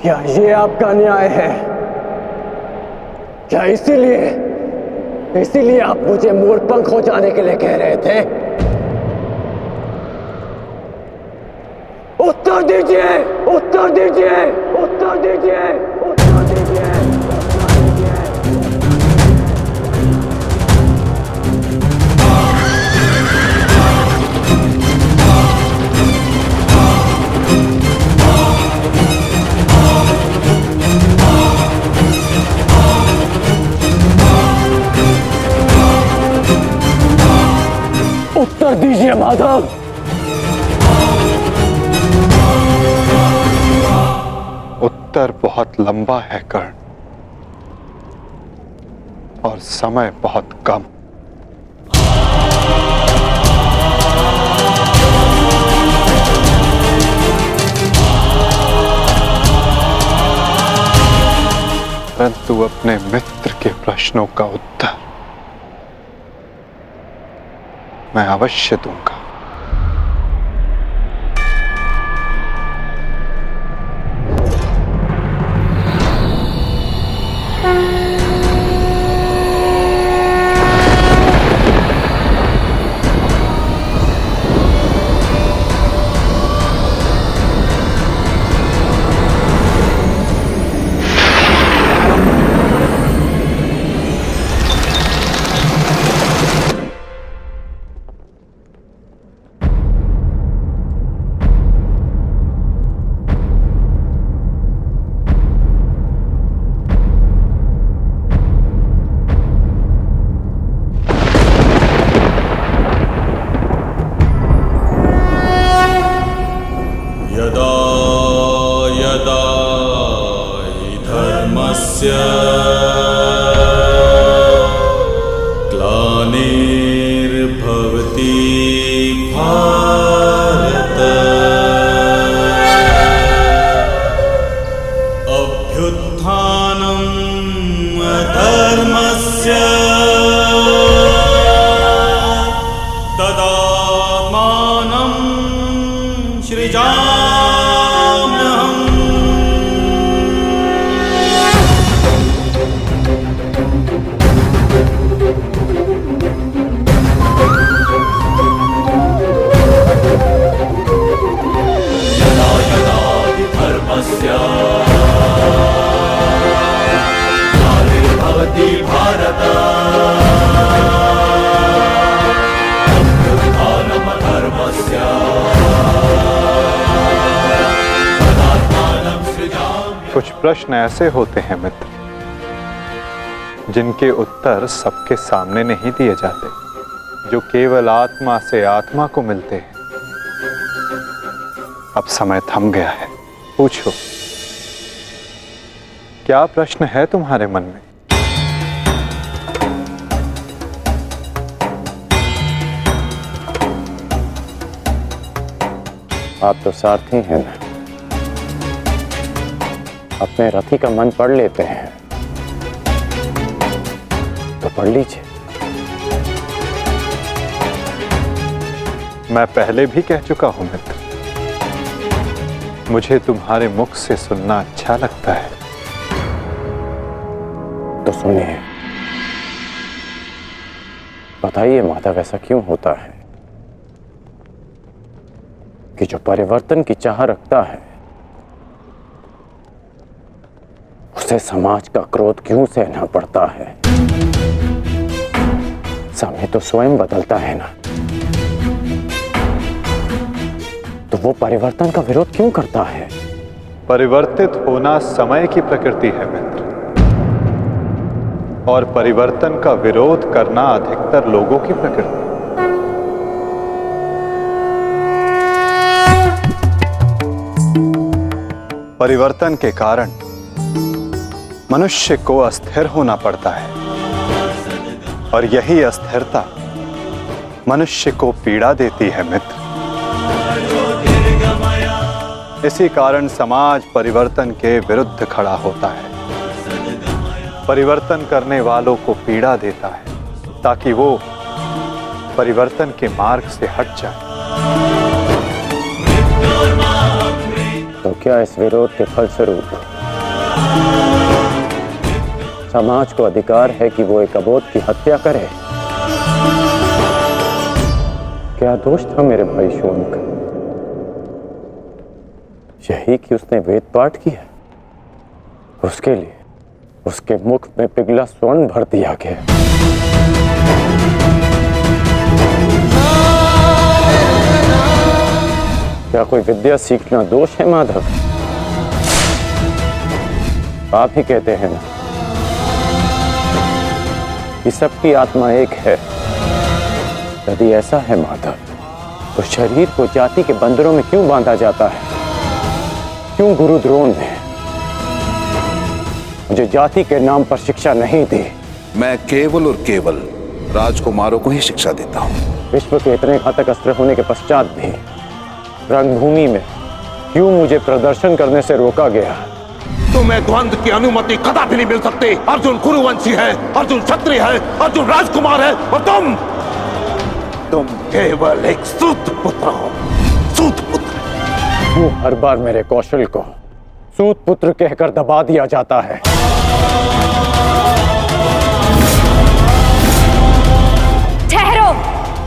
क्या ये आपका न्याय है? क्या इसीलिए आप मुझे मोरपंख हो जाने के लिए कह रहे थे? उत्तर दीजिए, उत्तर दीजिए, उत्तर दीजिए, उत्तर दीजिए, उत्तर दीजिए माधव। उत्तर बहुत लंबा है कर्ण, और समय बहुत कम। परंतु अपने मित्र के प्रश्नों का उत्तर मैं अवश्य दूंगा। ग्लानिर्भवति भारत अभ्युत्थानम् अधर्मस्य तदात्मानं सृजाम्यहम्। यदा यदा हि धर्मस्य ग्लानिर्भवति भारत अभ्युत्थानम् अधर्मस्य तदात्मानं सृजाम्यहम्। कुछ प्रश्न ऐसे होते हैं मित्र, जिनके उत्तर सबके सामने नहीं दिए जाते, जो केवल आत्मा से आत्मा को मिलते हैं। अब समय थम गया है, पूछो, क्या प्रश्न है तुम्हारे मन में? आप तो सारथी हैं ना, अपने रथी का मन पढ़ लेते हैं, तो पढ़ लीजिए। मैं पहले भी कह चुका हूं मित्र, मुझे तुम्हारे मुख से सुनना अच्छा लगता है। तो सुनिए, बताइए माधव, ऐसा क्यों होता है कि जो परिवर्तन की चाह रखता है उसे समाज का क्रोध क्यों सहना पड़ता है? समय तो स्वयं बदलता है ना, तो वो परिवर्तन का विरोध क्यों करता है? परिवर्तित होना समय की प्रकृति है मित्र, और परिवर्तन का विरोध करना अधिकतर लोगों की प्रकृति। परिवर्तन के कारण मनुष्य को अस्थिर होना पड़ता है, और यही अस्थिरता मनुष्य को पीड़ा देती है मित्र। इसी कारण समाज परिवर्तन के विरुद्ध खड़ा होता है, परिवर्तन करने वालों को पीड़ा देता है, ताकि वो परिवर्तन के मार्ग से हट जाए। तो क्या इस विरोध के फलस्वरूप समाज को अधिकार है कि वो एक अबोध की हत्या करे? क्या दोष था मेरे भाई शोन का? यही कि उसने वेद पाठ किया। उसके लिए उसके मुख में पिघला स्वर्ण भर दिया गया। क्या कोई विद्या सीखना दोष है माधव? आप ही कहते हैं ना कि सबकी आत्मा एक है। यदि ऐसा है माधव, तो शरीर को जाति के बंदरों में क्यों बांधा जाता है? क्यों गुरु द्रोण ने मुझे जाति के नाम पर शिक्षा नहीं दी? मैं केवल और केवल राजकुमारों को ही शिक्षा देता हूँ। विश्व के इतने घातक अस्त्र होने के पश्चात भी रंगभूमि में क्यों मुझे प्रदर्शन करने से रोका गया? तुम्हें द्वंद्व की अनुमति कदापि नहीं मिल सकती। अर्जुन कुरुवंशी है, अर्जुन क्षत्रिय है, अर्जुन राजकुमार है, और तुम केवल एक सूत पुत्र हो। सूत पुत्र। क्यों हर बार मेरे कौशल को सूत पुत्र कहकर दबा दिया जाता है? ठहरो,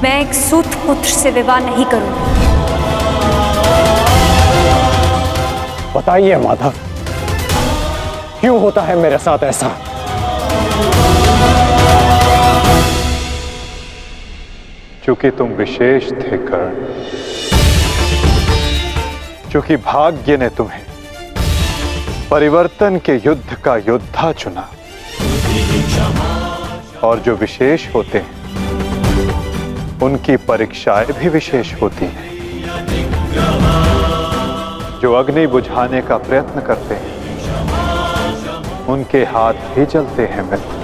मैं एक सूत पुत्र से विवाह नहीं करूंगी। बताइए माधव, क्यों होता है मेरे साथ ऐसा? चूंकि तुम विशेष थे कर्ण, चूंकि भाग्य ने तुम्हें परिवर्तन के युद्ध का योद्धा चुना, और जो विशेष होते हैं उनकी परीक्षाएं भी विशेष होती हैं। जो अग्नि बुझाने का प्रयत्न करते हैं उनके हाथ भी जलते हैं मित्र।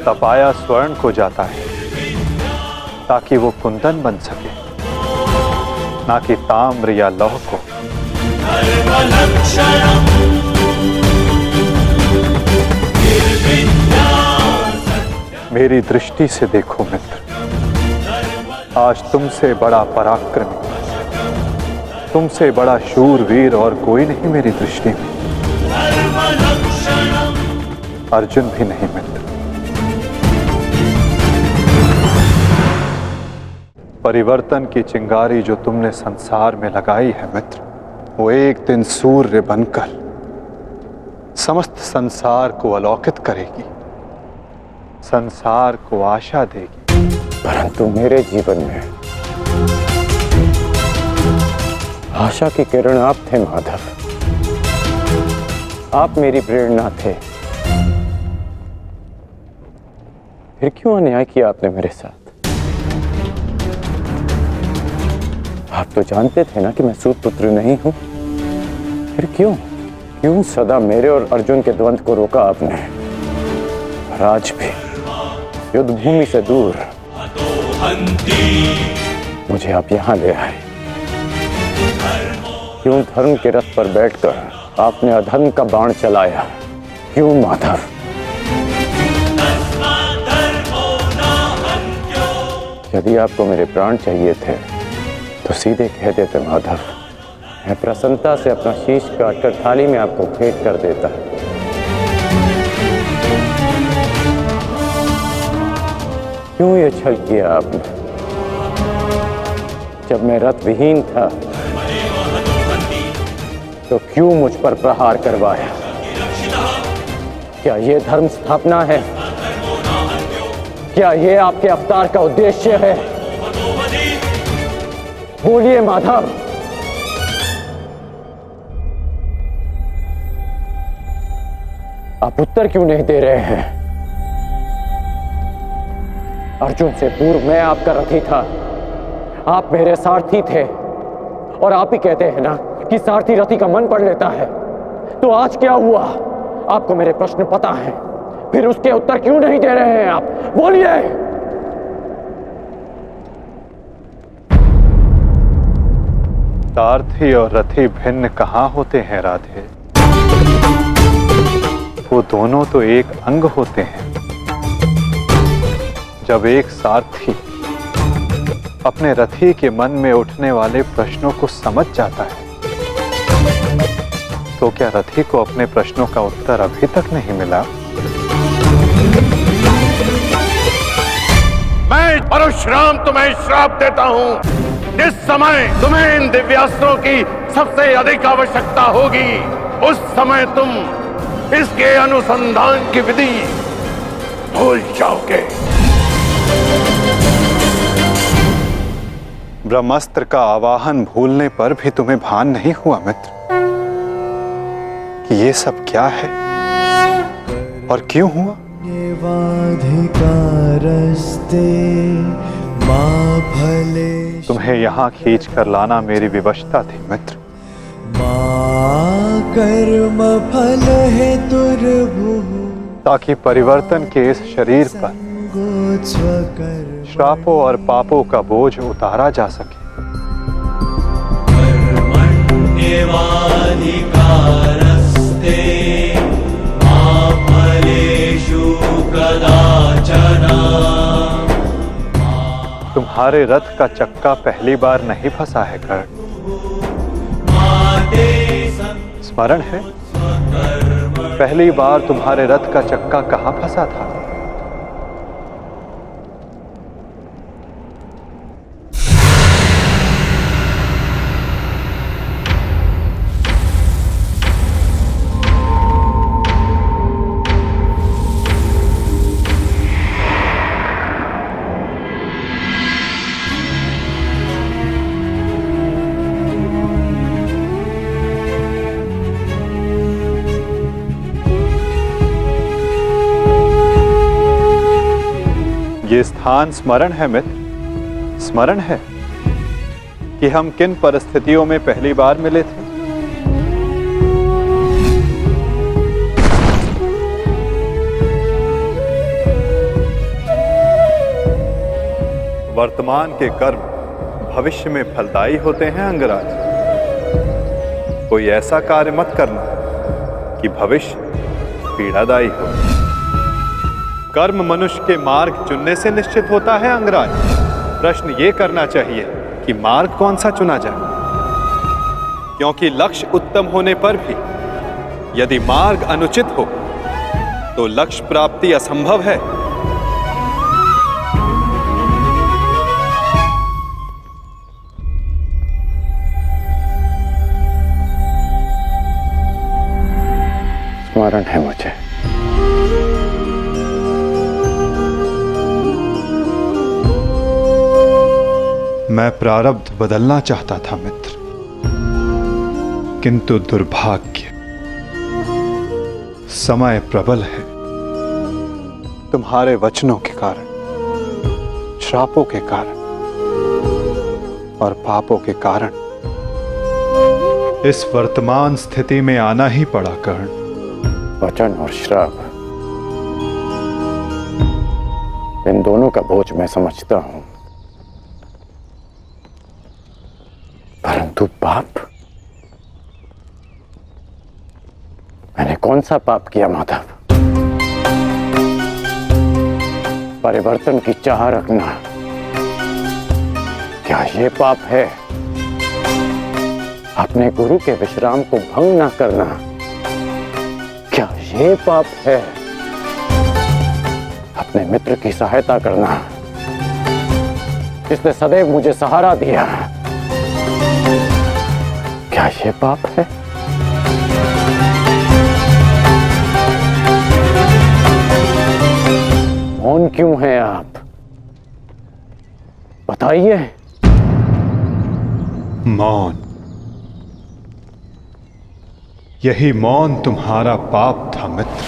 तपाया स्वर्ण को जाता है ताकि वो कुंदन बन सके, ना कि ताम्र या लौह को। मेरी दृष्टि से देखो मित्र, आज तुमसे बड़ा पराक्रमी, तुमसे बड़ा शूरवीर और कोई नहीं मेरी दृष्टि में। अर्जुन भी नहीं मित्र। परिवर्तन की चिंगारी जो तुमने संसार में लगाई है मित्र, वो एक दिन सूर्य बनकर समस्त संसार को अलौकित करेगी, संसार को आशा देगी। परंतु मेरे जीवन में आशा की किरण आप थे माधव। आप मेरी प्रेरणा थे। फिर क्यों अन्याय किया आपने मेरे साथ? आप तो जानते थे ना कि मैं सूत पुत्र नहीं हूं। फिर क्यों सदा मेरे और अर्जुन के द्वंद्व को रोका आपने? और आज भी युद्ध भूमि से दूर मुझे आप यहां ले आए। क्यों धर्म के रथ पर बैठकर आपने अधर्म का बाण चलाया? क्यों माधव? यदि आपको मेरे प्राण चाहिए थे तो सीधे कह देते माधव। मैं प्रसन्नता से अपना शीश काटकर थाली में आपको भेंट कर देता। क्यों ये छल किया आपने? जब मैं रथ विहीन था तो क्यों मुझ पर प्रहार करवाया? क्या ये धर्म स्थापना है? क्या ये आपके अवतार का उद्देश्य है? बोलिए माधव। आप उत्तर क्यों नहीं दे रहे हैं? अर्जुन से पूर्व मैं आपका रथी था, आप मेरे सारथी थे। और आप ही कहते हैं ना कि सारथी रथी का मन पढ़ लेता है। तो आज क्या हुआ? आपको मेरे प्रश्न पता है, फिर उसके उत्तर क्यों नहीं दे रहे हैं आप? बोलिए। सारथी और रथी भिन्न कहाँ होते हैं राधे? वो दोनों तो एक अंग होते हैं। जब एक सारथी अपने रथी के मन में उठने वाले प्रश्नों को समझ जाता है तो क्या रथी को अपने प्रश्नों का उत्तर अभी तक नहीं मिला? मैं परशुराम तुम्हें श्राप देता हूं। जिस समय तुम्हें इन दिव्यास्त्रों की सबसे अधिक आवश्यकता होगी, उस समय तुम इसके अनुसंधान की विधि भूल जाओगे। ब्रह्मास्त्र का आवाहन भूलने पर भी तुम्हें भान नहीं हुआ मित्र कि ये सब क्या है और क्यों हुआ? तुम्हें यहाँ खींच कर लाना मेरी विवशता थी मित्र। कर्म फल है दुर्भुः ताकि परिवर्तन के इस शरीर पर श्रापों और पापों का बोझ उतारा जा सके। कर्मण्येवाधिकारस्ते मा फलेषु कदाचन। तुम्हारे रथ का चक्का पहली बार नहीं फंसा है कर्ण। स्मरण है पहली बार तुम्हारे रथ का चक्का कहां फंसा था? ये स्थान स्मरण है मित्र, स्मरण है कि हम किन परिस्थितियों में पहली बार मिले थे? वर्तमान के कर्म भविष्य में फलदायी होते हैं अंगराज। कोई ऐसा कार्य मत करना कि भविष्य पीड़ादायी हो। कर्म मनुष्य के मार्ग चुनने से निश्चित होता है अंगराज। प्रश्न ये करना चाहिए कि मार्ग कौन सा चुना जाए, क्योंकि लक्ष्य उत्तम होने पर भी यदि मार्ग अनुचित हो तो लक्ष्य प्राप्ति असंभव है। स्मरण है मुझे। मैं प्रारब्ध बदलना चाहता था मित्र, किंतु दुर्भाग्य समय प्रबल है। तुम्हारे वचनों के कारण, श्रापों के कारण और पापों के कारण इस वर्तमान स्थिति में आना ही पड़ा कर्ण। वचन और श्राप, इन दोनों का बोझ मैं समझता हूं, परंतु पाप, मैंने कौन सा पाप किया माधव? परिवर्तन की चाह रखना, क्या ये पाप है? अपने गुरु के विश्राम को भंग न करना, क्या ये पाप है? अपने मित्र की सहायता करना, जिसने सदैव मुझे सहारा दिया, क्या ये पाप है? मौन क्यों हैं आप? बताइए। मौन, यही मौन तुम्हारा पाप था मित्र।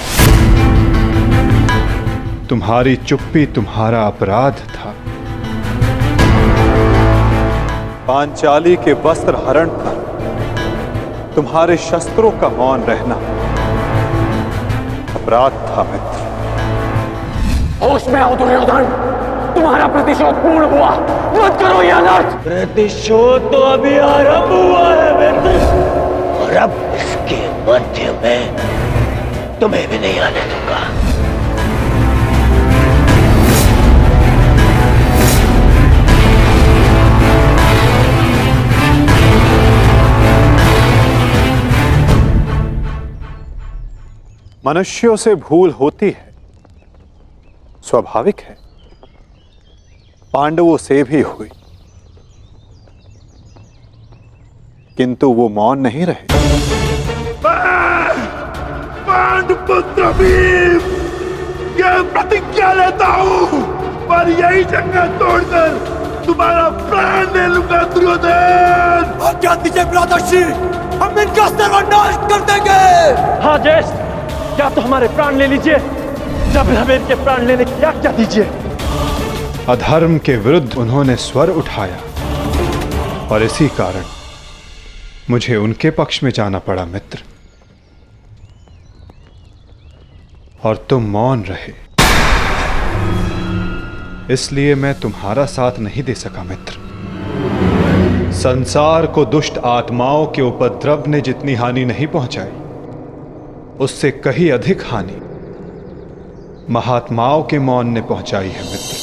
तुम्हारी चुप्पी तुम्हारा अपराध था। पांचाली के वस्त्र हरण पर तुम्हारे शस्त्रों का मौन रहना अपराध था मित्र। होश में आओ दुर्योधन, तुम्हारा प्रतिशोध पूर्ण हुआ, मत करो यह अनर्थ। प्रतिशोध तो अभी आरंभ हुआ है मित्र, और अब इसके मध्य में तुम्हें भी नहीं आने दूंगा। मनुष्यों से भूल होती है, स्वाभाविक है। पांडवों से भी हुई, किंतु वो मौन नहीं रहे। पांडुपुत्र भीम, यह प्रतिज्ञा लेता हूं पर यही जंगल तोड़कर तुम्हारा प्राण ले लूंगा दुर्योधन। आज्ञा दीजिए भ्राताश्री, हम इनका सर्वनाश कर देंगे। हाँ ज्येष्ठ, क्या तो हमारे प्राण ले लीजिए, जब हमें इनके प्राण लेने की आज्ञा दीजिए। अधर्म के विरुद्ध उन्होंने स्वर उठाया और इसी कारण मुझे उनके पक्ष में जाना पड़ा मित्र, और तुम मौन रहे, इसलिए मैं तुम्हारा साथ नहीं दे सका मित्र। संसार को दुष्ट आत्माओं के उपद्रव ने जितनी हानि नहीं पहुंचाई, उससे कहीं अधिक हानि महात्माओं के मौन ने पहुंचाई है मित्र।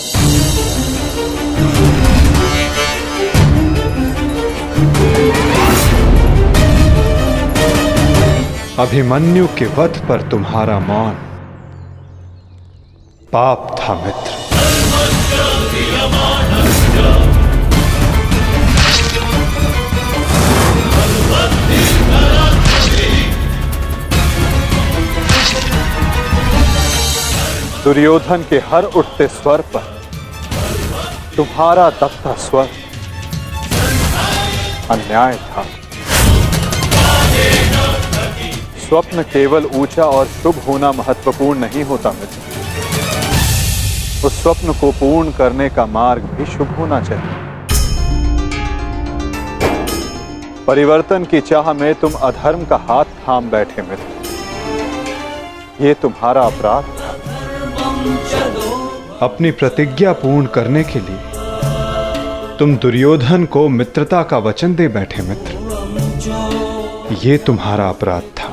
अभिमन्यु के वध पर तुम्हारा मौन पाप था मित्र। दुर्योधन के हर उठते स्वर पर तुम्हारा दबता स्वर अन्याय था। स्वप्न केवल ऊंचा और शुभ होना महत्वपूर्ण नहीं होता मित्र, उस स्वप्न को पूर्ण करने का मार्ग भी शुभ होना चाहिए। परिवर्तन की चाह में तुम अधर्म का हाथ थाम बैठे मित्र, ये तुम्हारा अपराध था। अपनी प्रतिज्ञा पूर्ण करने के लिए तुम दुर्योधन को मित्रता का वचन दे बैठे मित्र, ये तुम्हारा अपराध था।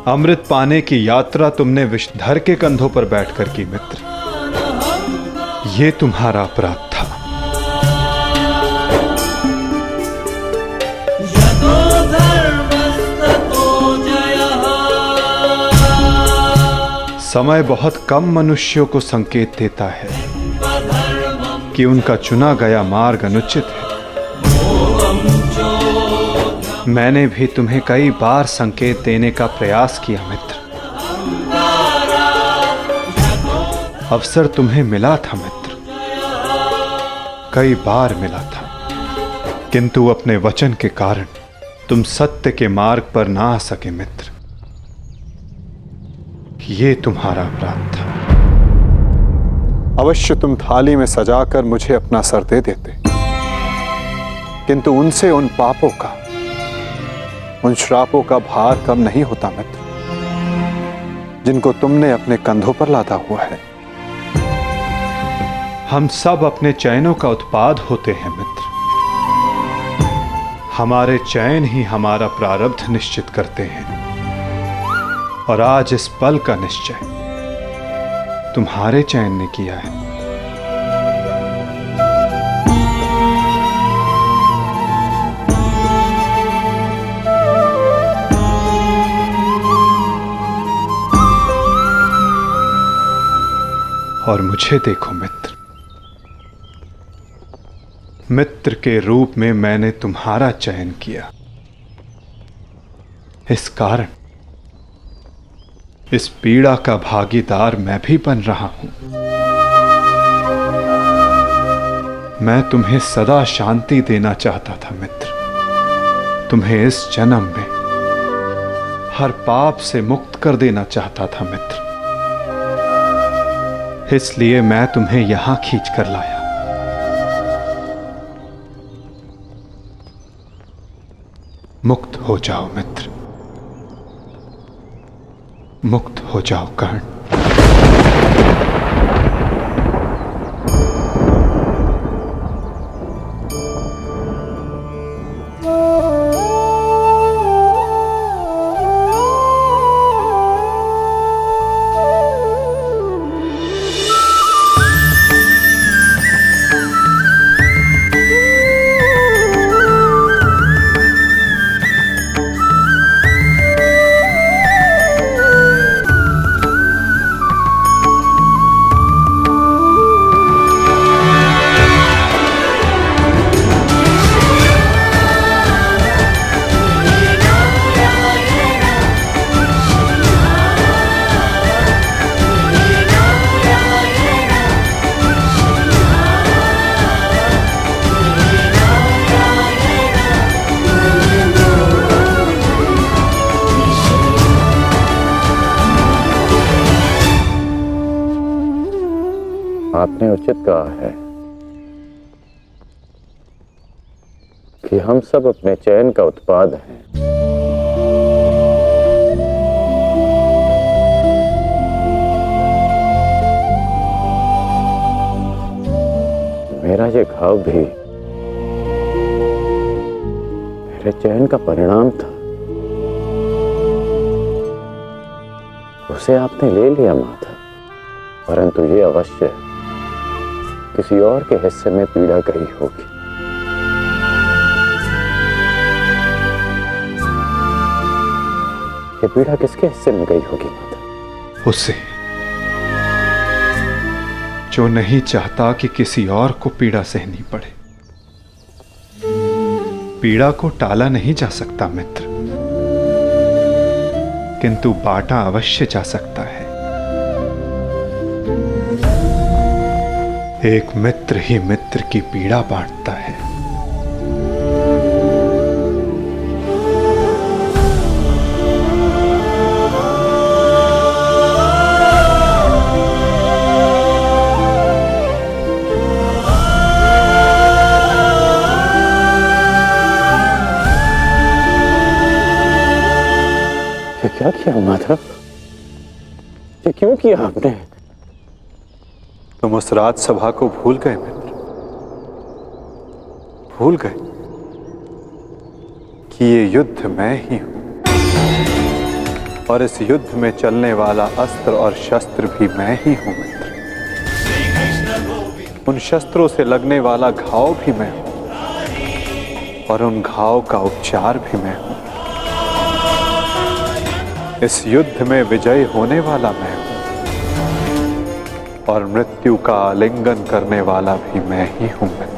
अमृत पाने की यात्रा तुमने विषधर के कंधों पर बैठकर की मित्र, ये तुम्हारा अपराध था। समय बहुत कम मनुष्यों को संकेत देता है कि उनका चुना गया मार्ग अनुचित है। मैंने भी तुम्हें कई बार संकेत देने का प्रयास किया मित्र, अवसर तुम्हें मिला था मित्र, कई बार मिला था, किंतु अपने वचन के कारण तुम सत्य के मार्ग पर ना आ सके मित्र, ये तुम्हारा अपराध था। अवश्य तुम थाली में सजाकर मुझे अपना सर दे देते, किंतु उनसे उन पापों का, उन श्रापों का भार कम नहीं होता मित्र, जिनको तुमने अपने कंधों पर लादा हुआ है। हम सब अपने चयनों का उत्पाद होते हैं मित्र, हमारे चयन ही हमारा प्रारब्ध निश्चित करते हैं, और आज इस पल का निश्चय तुम्हारे चयन ने किया है। और मुझे देखो मित्र, मित्र के रूप में मैंने तुम्हारा चयन किया, इस कारण इस पीड़ा का भागीदार मैं भी बन रहा हूं। मैं तुम्हें सदा शांति देना चाहता था मित्र, तुम्हें इस जन्म में हर पाप से मुक्त कर देना चाहता था मित्र, इसलिए मैं तुम्हें यहां खींच कर लाया। मुक्त हो जाओ मित्र, मुक्त हो जाओ कर्ण। उचित कहा है कि हम सब अपने चयन का उत्पाद हैं। मेरा ये घाव भी मेरे चयन का परिणाम था। उसे आपने ले लिया माता, परंतु ये अवश्य किसी और के हिस्से में पीड़ा गई होगी। ये पीड़ा किसके हिस्से में गई होगी माता? उसे, जो नहीं चाहता कि किसी और को पीड़ा सहनी पड़े। पीड़ा को टाला नहीं जा सकता मित्र, किंतु बांटा अवश्य जा सकता है। एक मित्र ही मित्र की पीड़ा बांटता है। ये क्या किया माधव? ये क्यों किया आपने? तुम उस राजसभा को भूल गए मित्र, भूल गए कि ये युद्ध मैं ही हूं, और इस युद्ध में चलने वाला अस्त्र और शस्त्र भी मैं ही हूं मित्र। उन शस्त्रों से लगने वाला घाव भी मैं हूं, और उन घाव का उपचार भी मैं हूं। इस युद्ध में विजयी होने वाला मैं हूं, और मृत्यु का आलिंगन करने वाला भी मैं ही हूं मित्र।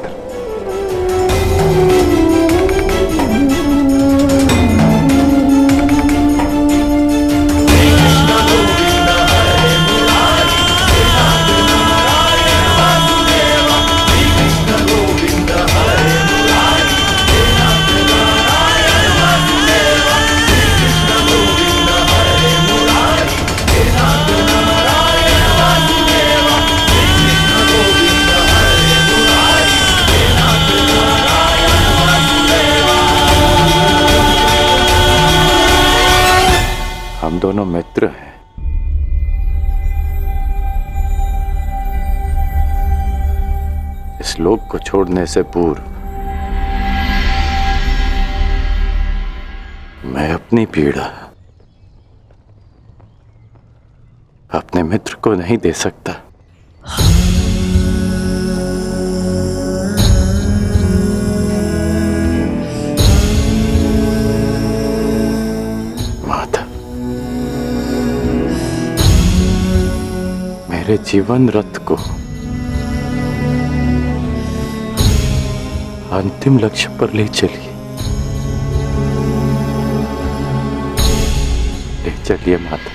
हम दोनों मित्र हैं। इस लोक को छोड़ने से पूर्व मैं अपनी पीड़ा अपने मित्र को नहीं दे सकता। मेरे जीवन रथ को अंतिम लक्ष्य पर ले चलिए, ले चलिए माता।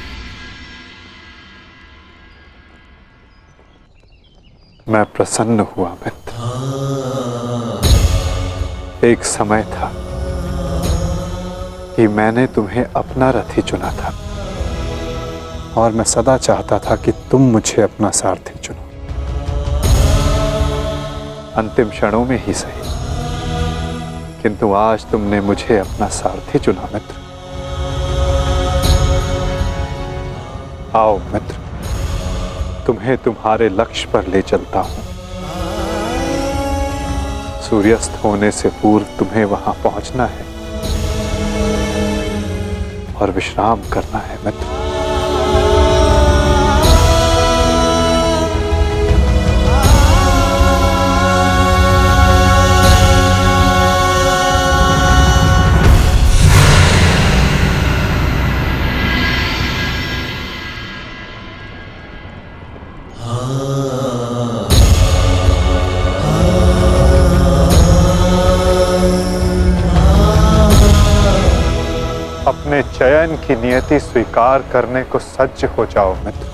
मैं प्रसन्न हुआ मित्र। एक समय था कि मैंने तुम्हें अपना रथी चुना था, और मैं सदा चाहता था कि तुम मुझे अपना सारथी चुनो, अंतिम क्षणों में ही सही, किंतु आज तुमने मुझे अपना सारथी चुना मित्र। आओ मित्र, तुम्हें तुम्हारे लक्ष्य पर ले चलता हूं। सूर्यास्त होने से पूर्व तुम्हें वहां पहुंचना है और विश्राम करना है मित्र। अपने चयन की नियति स्वीकार करने को सज्ज हो जाओ मित्र।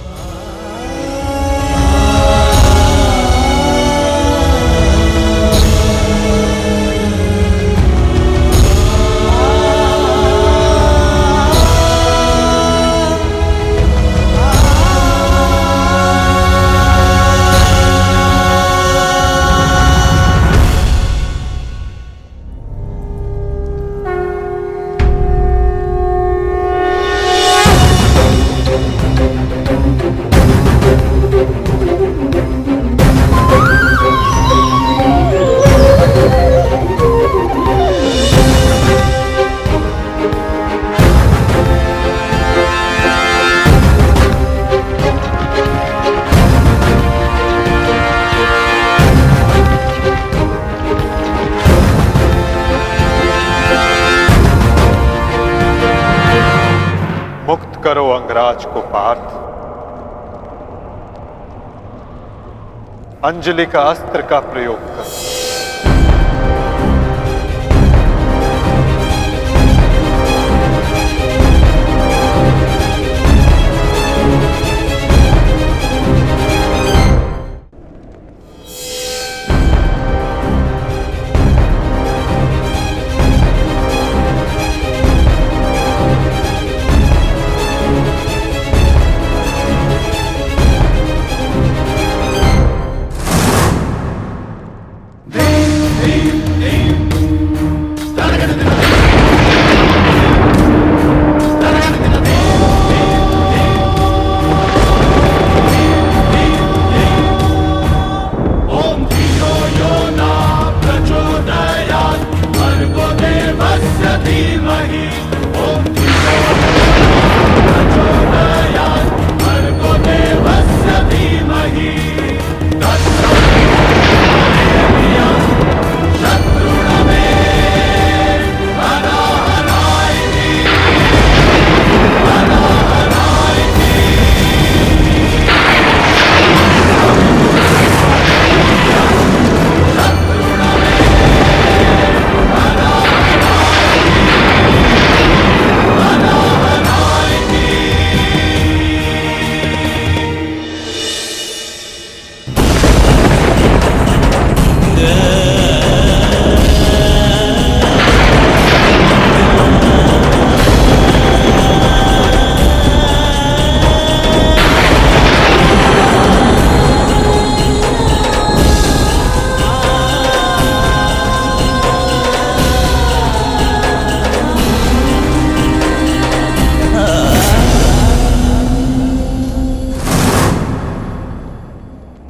मुक्त करो अंगराज को पार्थ। अंजलि का अस्त्र का प्रयोग करो।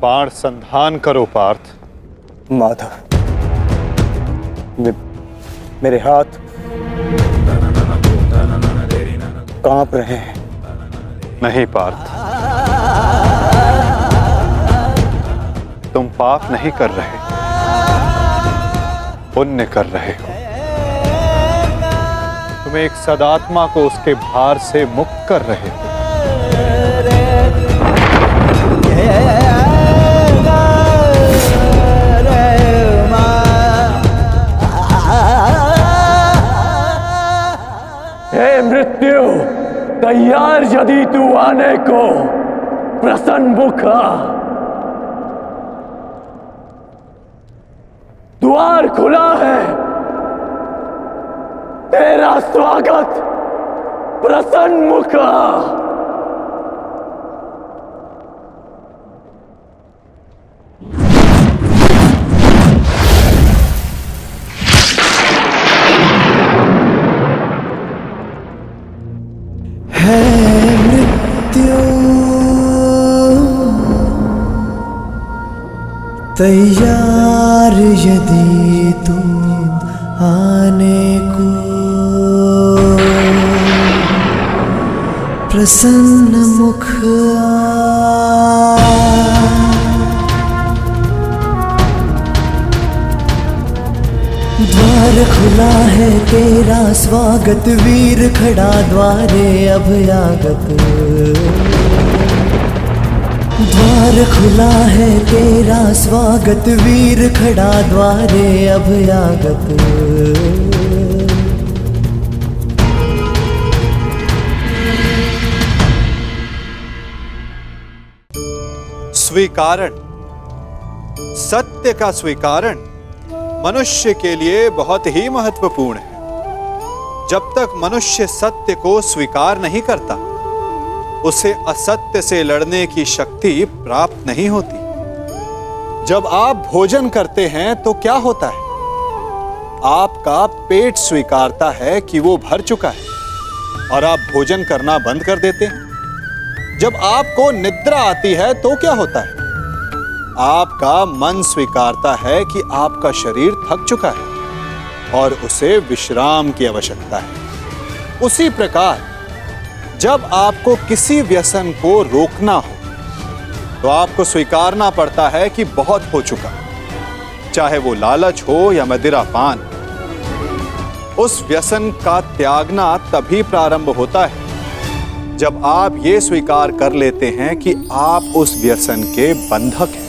बाण संधान करो पार्थ। माधव, मेरे हाथ कांप रहे हैं। नहीं पार्थ, तुम पाप नहीं कर रहे, पुण्य कर रहे हो। तुम एक सदात्मा को उसके भार से मुक्त कर रहे हो। हे मृत्यु, तैयार यदि तू आने को, प्रसन्न मुखा। द्वार खुला है, तेरा स्वागत प्रसन्न मुखा। तैयार यदि तुम आने को, प्रसन्न मुख द्वार खुला है, तेरा स्वागत वीर खड़ा द्वारे अभयागत। द्वार खुला है, तेरा स्वागत वीर खड़ा द्वारे अभयागत। स्वीकारण, सत्य का स्वीकारण मनुष्य के लिए बहुत ही महत्वपूर्ण है। जब तक मनुष्य सत्य को स्वीकार नहीं करता, उसे असत्य से लड़ने की शक्ति प्राप्त नहीं होती। जब आप भोजन करते हैं तो क्या होता है? आपका पेट स्वीकारता है कि वो भर चुका है और आप भोजन करना बंद कर देते हैं। जब आपको निद्रा आती है तो क्या होता है? आपका मन स्वीकारता है कि आपका शरीर थक चुका है और उसे विश्राम की आवश्यकता है। उसी प्रकार जब आपको किसी व्यसन को रोकना हो तो आपको स्वीकारना पड़ता है कि बहुत हो चुका, चाहे वो लालच हो या मदिरापान। उस व्यसन का त्यागना तभी प्रारंभ होता है जब आप ये स्वीकार कर लेते हैं कि आप उस व्यसन के बंधक हैं।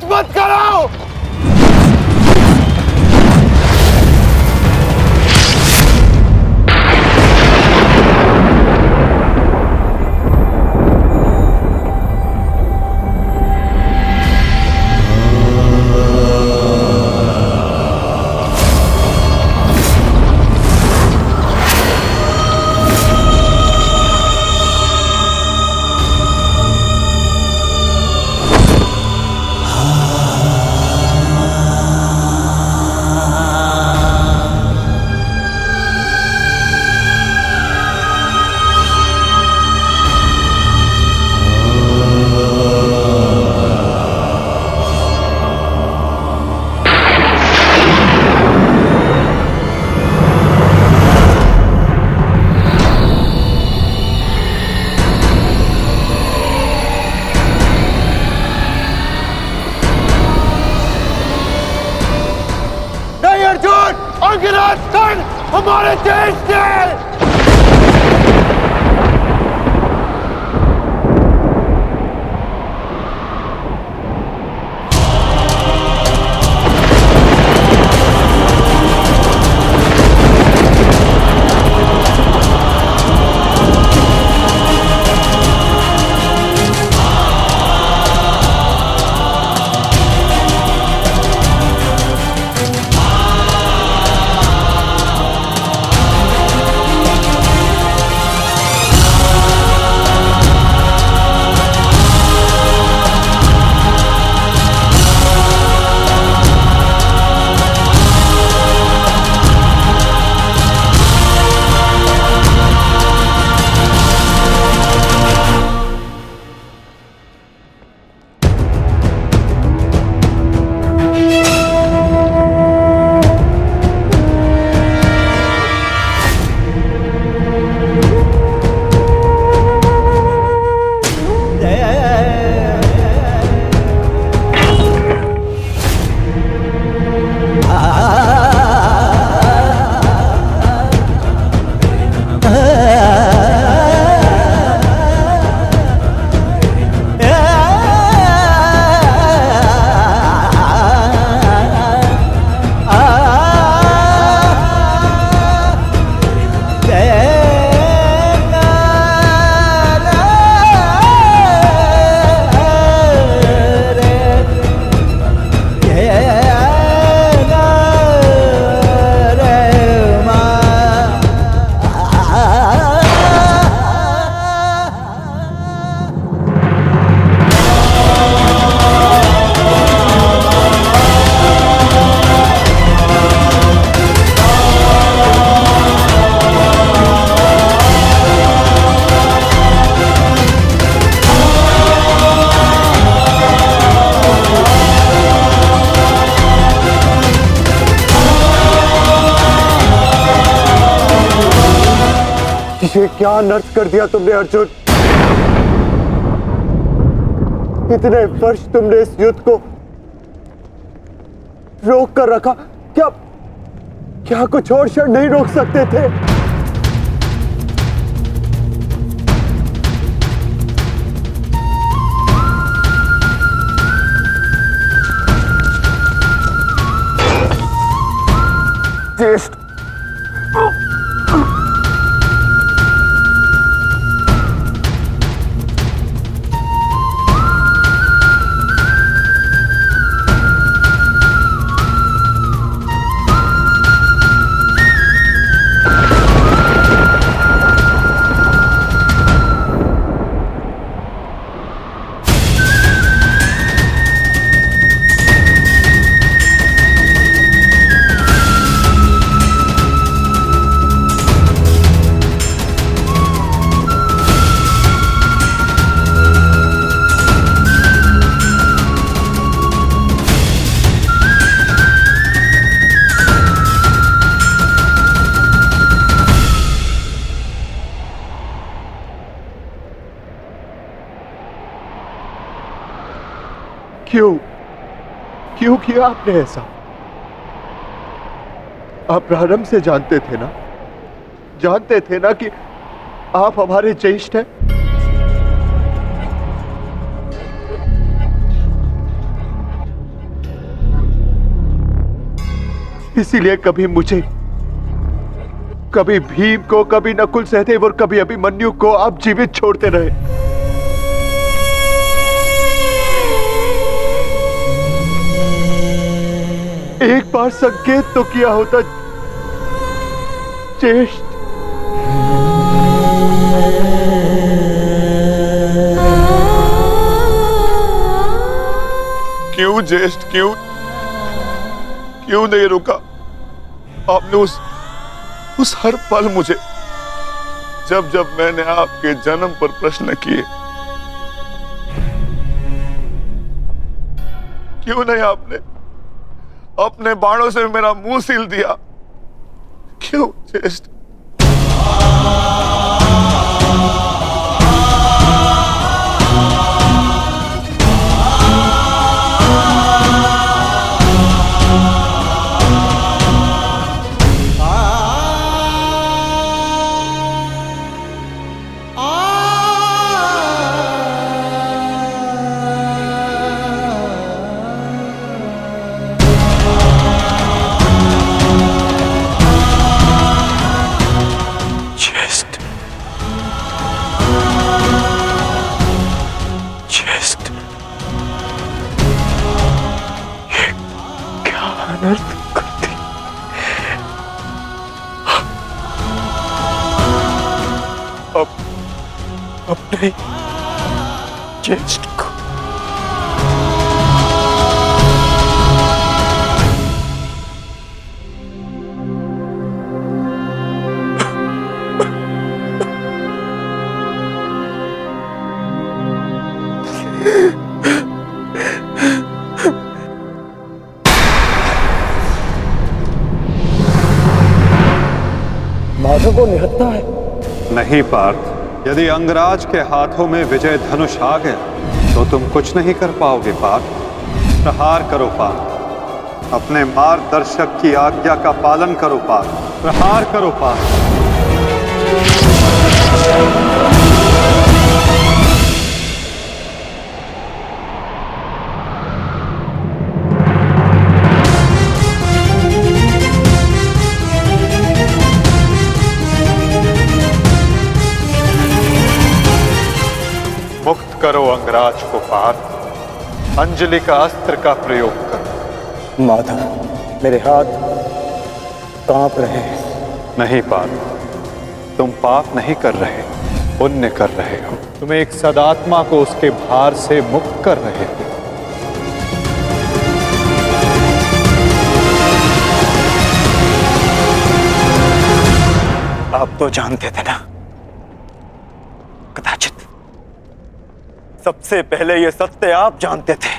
मत कराओ। अंग्रेज हमारे देश ने ये क्या अनर्थ कर दिया तुमने अर्जुन। इतने वर्ष तुमने इस युद्ध को रोक कर रखा, क्या कुछ और क्षण नहीं रोक सकते थे? ज्येष्ठ क्यों किया आपने ऐसा? आप प्रारंभ से जानते थे ना कि आप हमारे ज्येष्ठ हैं। इसीलिए कभी मुझे, कभी भीम को, कभी नकुल सहदेव और कभी अभिमन्यु को आप जीवित छोड़ते रहे। एक बार संकेत तो किया होता, ज्येष्ठ। क्यों ज्येष्ठ, क्यों नहीं रुका आपने? उस हर पल मुझे, जब मैंने आपके जन्म पर प्रश्न किए, क्यों नहीं आपने अपने बाणों से मेरा मुंह सील दिया? क्यों ज्येष्ठ? अपने ज्येष्ठ को माधव को निहत्था है। नहीं पार्थ, यदि अंगराज के हाथों में विजय धनुष आ गया तो तुम कुछ नहीं कर पाओगे पार्थ। प्रहार करो पार्थ, अपने मार्गदर्शक की आज्ञा का पालन करो पार्थ। प्रहार करो पार्थ। मुक्त करो अंगराज को पार्थ। अंजलि का अस्त्र का प्रयोग करो। माधव, मेरे हाथ कांप रहे हैं। नहीं पार्थ, तुम पाप नहीं कर रहे, पुण्य कर रहे हो। तुम एक सदात्मा को उसके भार से मुक्त कर रहे हो। आप तो जानते थे ना, कदाचित सबसे पहले ये सत्य आप जानते थे।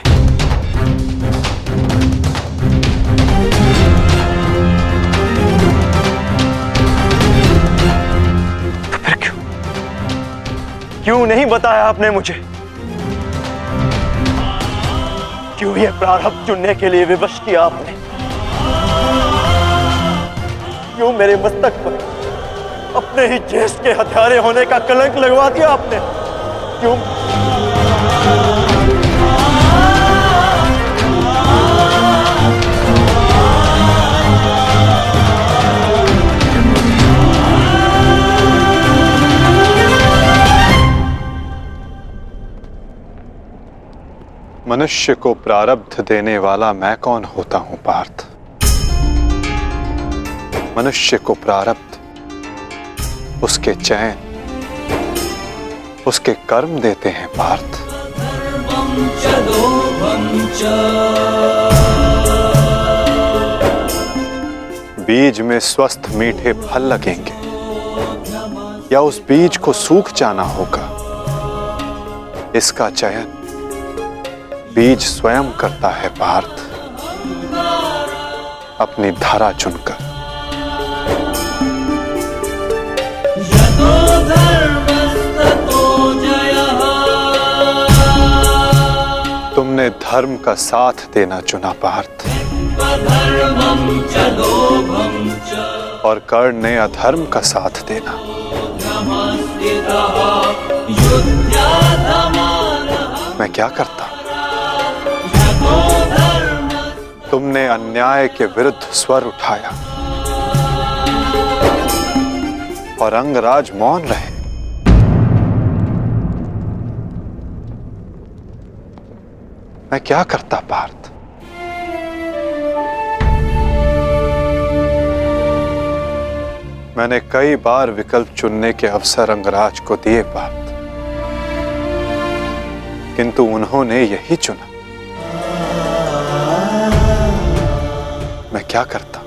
फिर क्यों नहीं बताया आपने मुझे? क्यों ये प्रारब्ध चुनने के लिए विवश किया आपने? क्यों मेरे मस्तक पर अपने ही ज्येष्ठ के हत्यारे होने का कलंक लगवा दिया आपने? क्यों? मनुष्य को प्रारब्ध देने वाला मैं कौन होता हूं पार्थ? मनुष्य को प्रारब्ध उसके चयन, उसके कर्म देते हैं पार्थ। बीज में स्वस्थ मीठे फल लगेंगे या उस बीज को सूख जाना होगा, इसका चयन बीज स्वयं करता है पार्थ, अपनी धारा चुनकर। तुमने धर्म अधर्म का साथ देना चुना पार्थ, और कर्ण ने अधर्म का साथ देना। मैं क्या करता? तुमने अन्याय के विरुद्ध स्वर उठाया और अंगराज मौन रहे। मैं क्या करता पार्थ? मैंने कई बार विकल्प चुनने के अवसर अंगराज को दिए पार्थ, किंतु उन्होंने यही चुना। मैं क्या करता?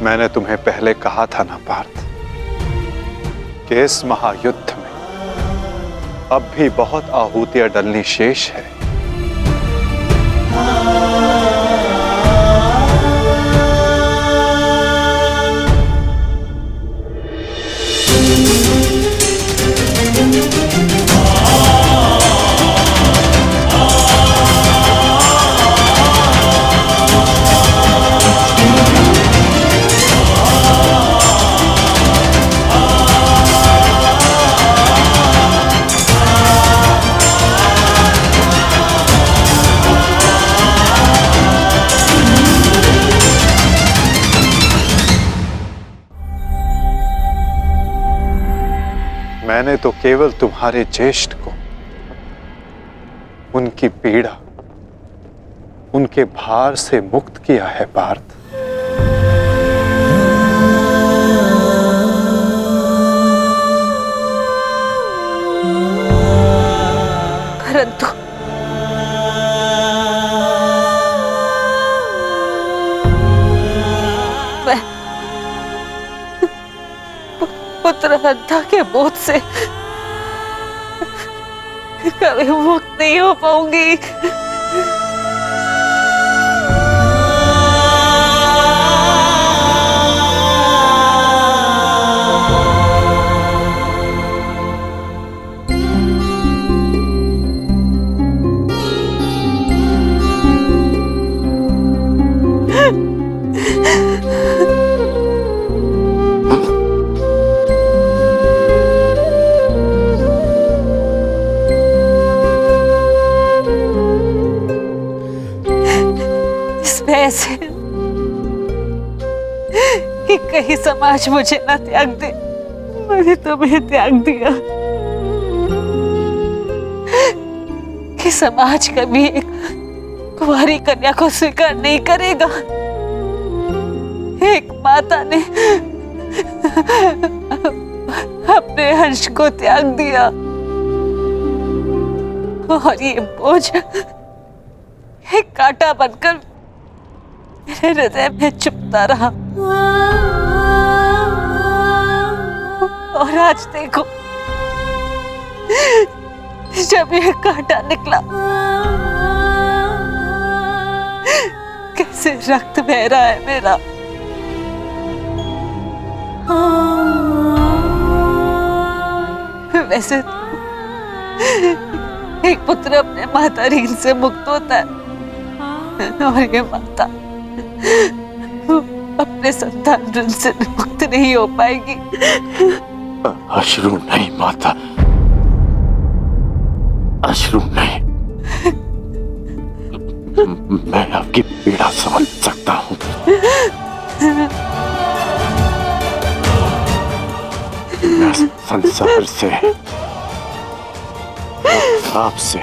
मैंने तुम्हें पहले कहा था ना पार्थ कि इस महायुद्ध में अब भी बहुत आहुतियां डलनी शेष है। मैंने तो केवल तुम्हारे ज्येष्ठ को, उनकी पीड़ा, उनके भार से मुक्त किया है पार्थ। परंतु पुत्र हत्या के बोझ से कभी मुक्त नहीं हो पाऊंगी। ऐसे कि कहीं समाज मुझे ना त्याग दे। मैंने तुम्हें त्याग दिया कि समाज कभी एक कुंवारी कन्या को स्वीकार नहीं करेगा। एक माता ने अपने अंश को त्याग दिया और ये बोझ एक कांटा बनकर मेरे हृदय में चुभता रहा। और आज देखो, जब ये कांटा निकला, कैसे रक्त बह रहा है मेरा। वैसे एक पुत्र अपने माता ऋण से मुक्त होता है और ये माता अपने संतान ऋण से मुक्त नहीं हो पाएगी। अश्रु नहीं माता, अश्रु नहीं। मैं आपकी पीड़ा समझ सकता हूँ। मैं संसार से, आपसे,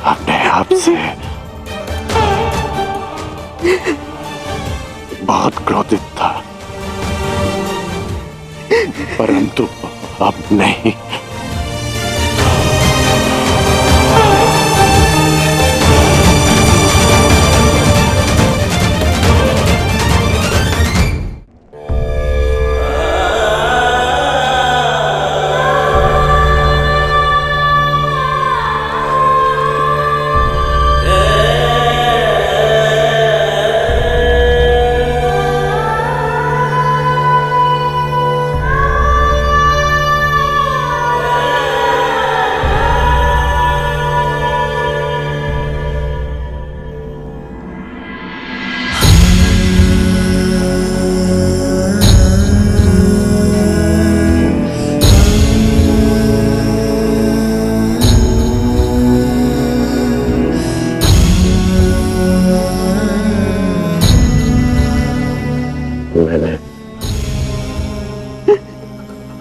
अपने आप से बहुत क्रोधित था, परंतु अब नहीं।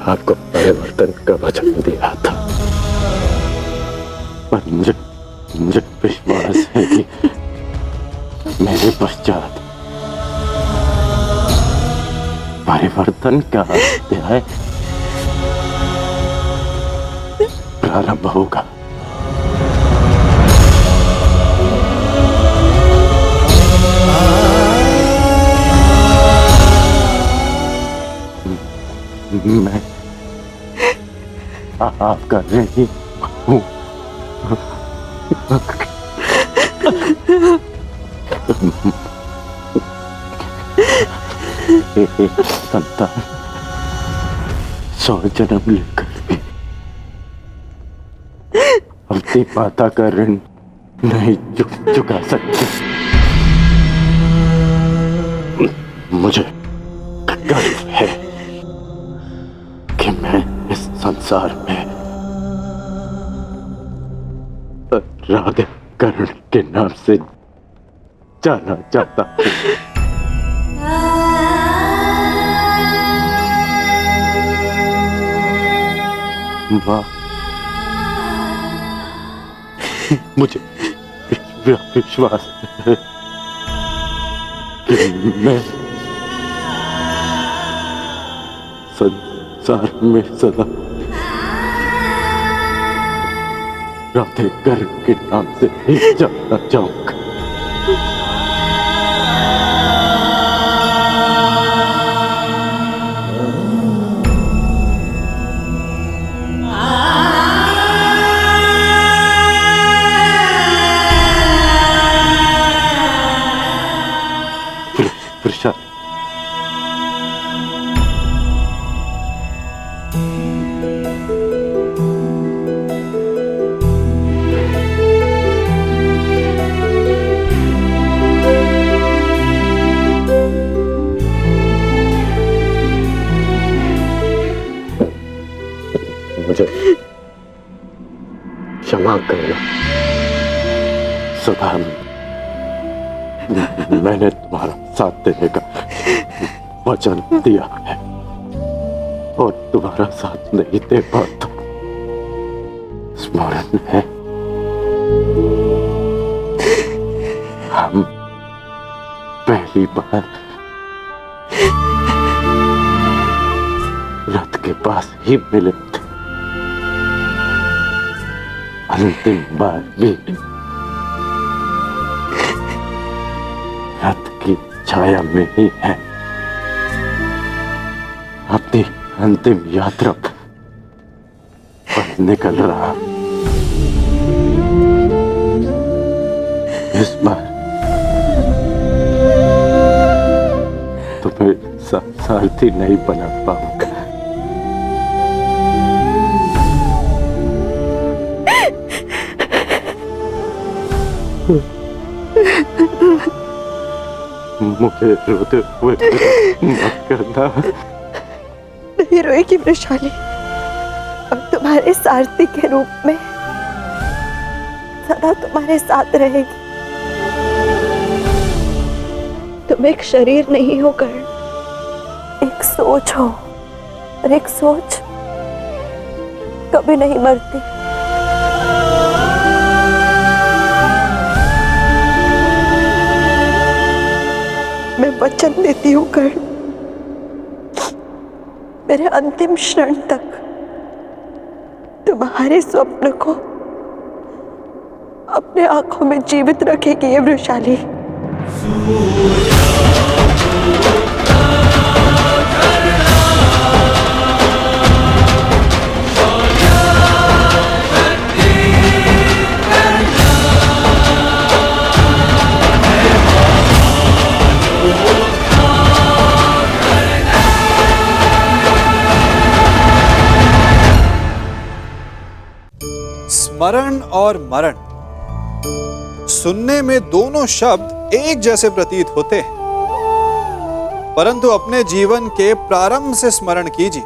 आपको परिवर्तन का वचन दिया था, पर मुझे विश्वास है कि मेरे पश्चात परिवर्तन का अध्याय प्रारंभ होगा। मैं आपका नहीं हूँ। संतान 100 जन्म लेकर भी अपनी माता का ऋण नहीं चुका सकते। मुझे गर्व है कि मैं इस संसार में राधाकरण के नाम से जाना चाहता हूँ। माँ, मुझे विश्वास है कि मैं संसार में सदा राधेकर के नाम से ही जाना चाहूंगा। प्रसाद, मुझे क्षमा करना। सदा मैंने तुम्हारा साथ देने का वचन दिया है और तुम्हारा साथ नहीं दे पाता। स्मरण है हम पहली बार रथ के पास ही मिले थे, अंतिम बार भी रथ की छाया में ही है। अपनी अंतिम यात्रा पर निकल रहा। इस बार तुम्हें सारथी नहीं बना पाऊंगा। मुझे रोते हुए मत करना। नहीं रोएगी वृषाली, और तुम्हारे सारथी के रूप में सदा तुम्हारे साथ रहेगी। तुम एक शरीर नहीं हो कर्ण, एक सोच हो, और एक सोच कभी नहीं मरती। मैं वचन देती हूँ कर्ण, मेरे अंतिम क्षण तक तुम्हारे स्वप्न को अपने आंखों में जीवित रखेगी ये वृषाली। स्मरण और मरण, सुनने में दोनों शब्द एक जैसे प्रतीत होते हैं, परंतु अपने जीवन के प्रारंभ से स्मरण कीजिए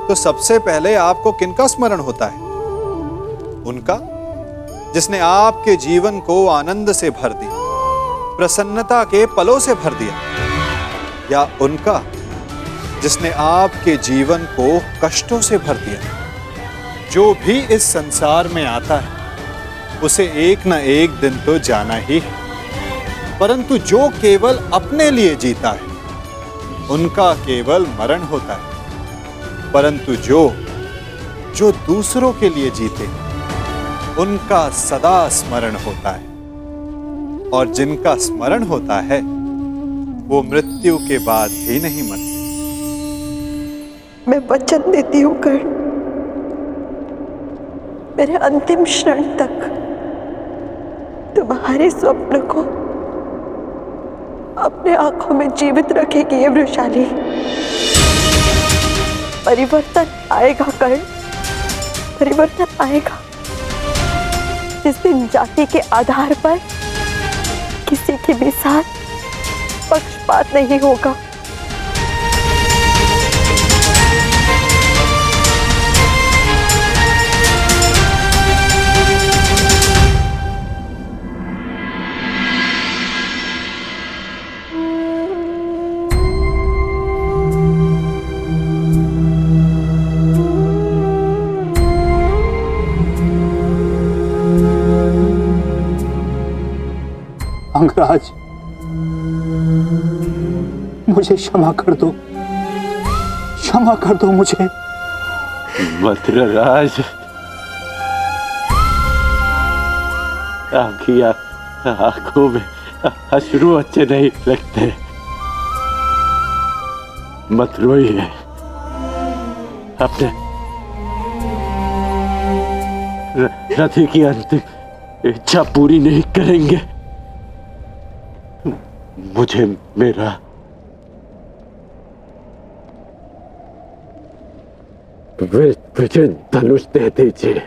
तो सबसे पहले आपको किनका स्मरण होता है? उनका जिसने आपके जीवन को आनंद से भर दिया, प्रसन्नता के पलों से भर दिया, या उनका जिसने आपके जीवन को कष्टों से भर दिया। जो भी इस संसार में आता है उसे एक न एक दिन तो जाना ही है, परंतु जो केवल अपने लिए जीता है उनका केवल मरण होता है, परंतु जो दूसरों के लिए जीते उनका सदा स्मरण होता है, और जिनका स्मरण होता है वो मृत्यु के बाद भी नहीं मरते। मैं वचन देती हूँ कर्ण, मेरे अंतिम क्षण तक तुम्हारे स्वप्न को अपने आंखों में जीवित रखेगी ये वृषाली। परिवर्तन आएगा कर्ण, परिवर्तन आएगा। जिस दिन जाति के आधार पर किसी के भी साथ पक्षपात नहीं होगा। अंगराज, मुझे क्षमा कर दो, क्षमा कर दो मुझे। मद्रराज, आपकी आंखों में अश्रु अच्छे नहीं लगते। मत रोइए, अपने रथी की अंतिम इच्छा पूरी नहीं करेंगे। मुझे मेरा विजय धनुष दे दीजिए।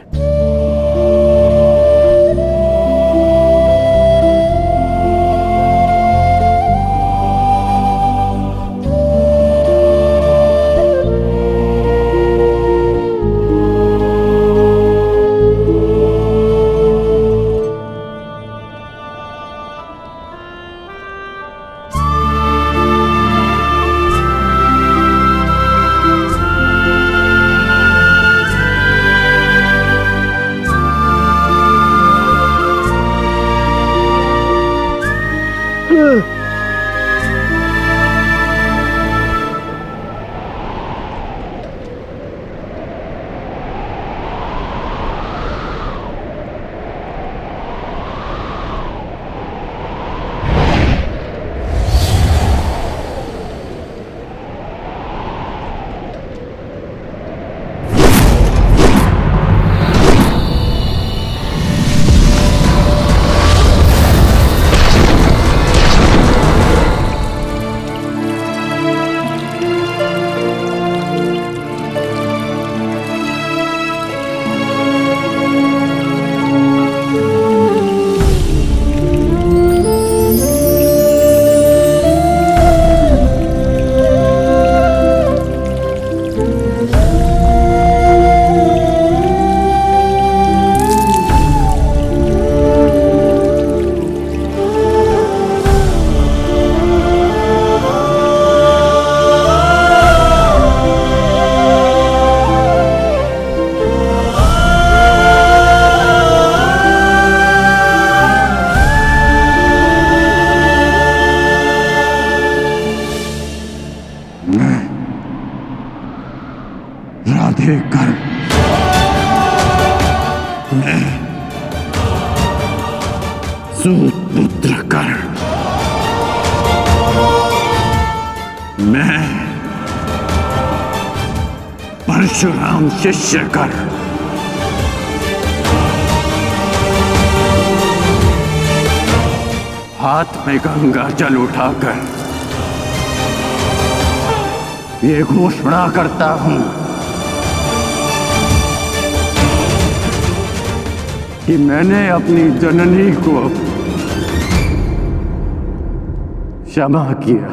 राधे कर्ण, मैं सूतपुत्र कर्ण, मैं परशुराम शिष्य कर्ण, हाथ में गंगा जल उठाकर ये घोषणा करता हूं कि मैंने अपनी जननी को क्षमा किया।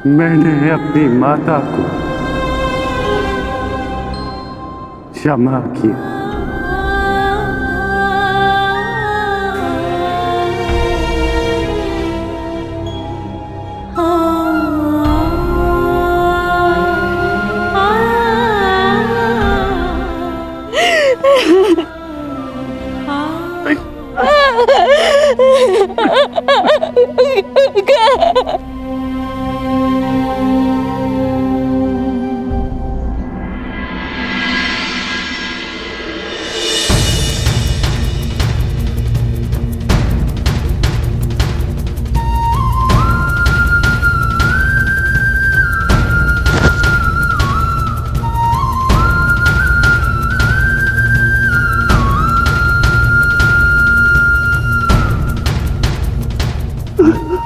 मैंने अपनी माता को क्षमा किया।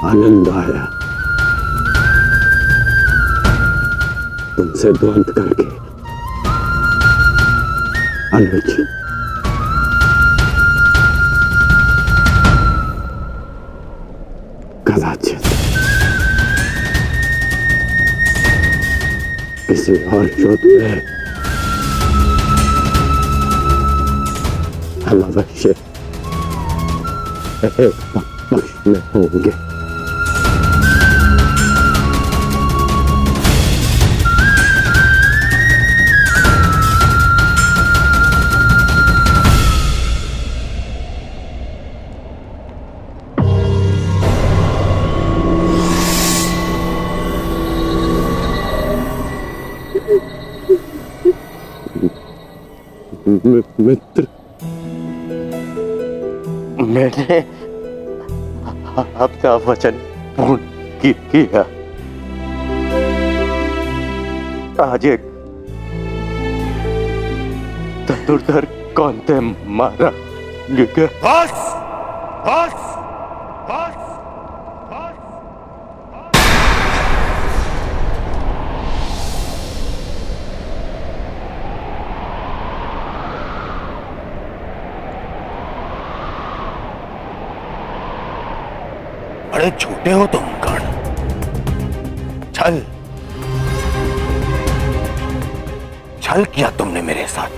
आनंद आया तुमसे द्वंद करके। अनुज, कदाचित किसी और युद्ध में हम अवश्य एक पक्ष में होंगे। मित्र, मैंने आपका वचन पूर्ण किया। आज एक धनुर्धर कौनते मारा गया। बस बस बस। बड़े छोटे हो तुम कर्ण। छल छल किया तुमने मेरे साथ।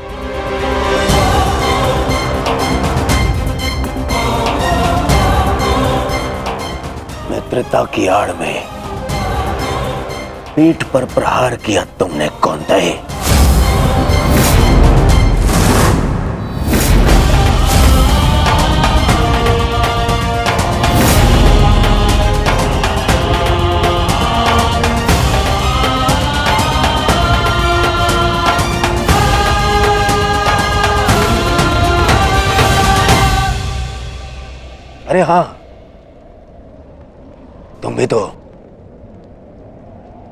मित्रता की आड़ में पीठ पर प्रहार किया तुमने कौंते। अरे हाँ, तुम भी तो